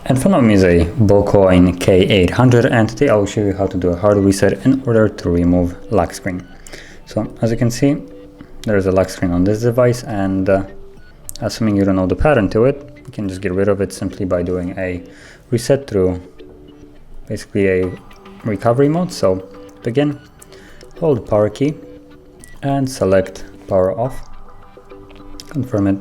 In front of me is a Bocoin K800, and today I will show you how to do a hard reset in order to remove lock screen. So as you can see, there is a lock screen on this device, and assuming you don't know the pattern to it, you can just get rid of it simply by doing a reset through basically a recovery mode. So begin, hold the power key and select power off, confirm it.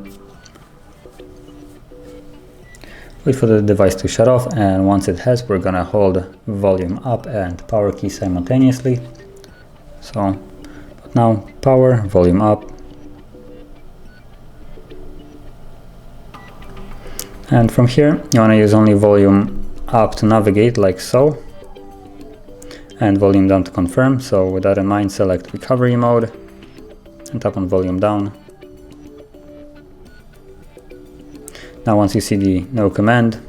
Wait for the device to shut off, and once it has, we're gonna hold volume up and power key simultaneously. So now power, volume up, and from here you want to use only volume up to navigate, like so, and volume down to confirm. So with that in mind, select recovery mode and tap on volume down. Now once you see the no command,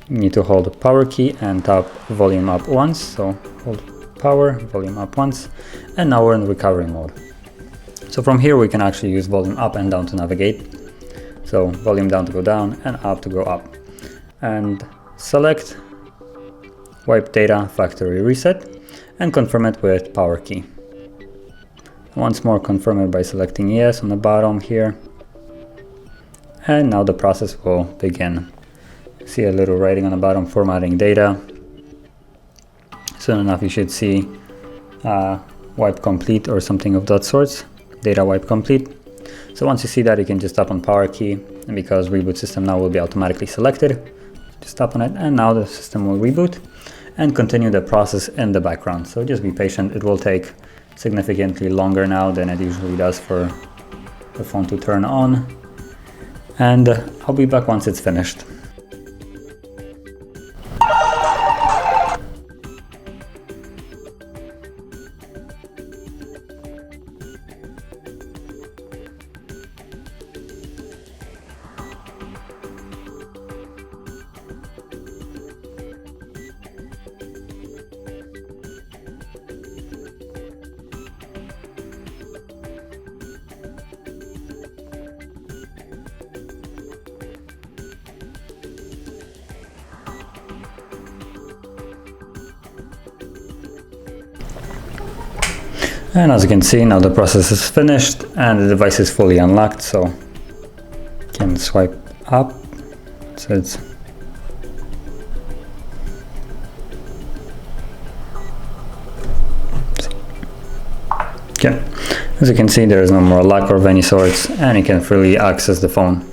you need to hold the power key and tap volume up once. So hold power, volume up once, and now we're in recovery mode. So from here we can actually use volume up and down to navigate. So volume down to go down and up to go up. And select wipe data factory reset and confirm it with power key. Once more, confirm it by selecting yes on the bottom here. And now the process will begin. See a little writing on the bottom, formatting data. Soon enough you should see wipe complete or something of that sort, data wipe complete. So once you see that, you can just tap on power key, and because reboot system now will be automatically selected, just tap on it, and now the system will reboot and continue the process in the background. So just be patient, it will take significantly longer now than it usually does for the phone to turn on. And I'll be back once it's finished. And as you can see, now the process is finished and the device is fully unlocked. So you can swipe up. So it's okay. As you can see, there is no more lock of any sorts, and you can freely access the phone.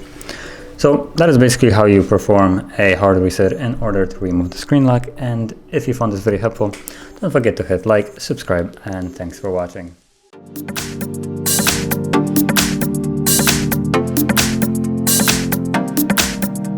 So that is basically how you perform a hard reset in order to remove the screen lock. And if you found this very helpful, don't forget to hit like, subscribe, and thanks for watching.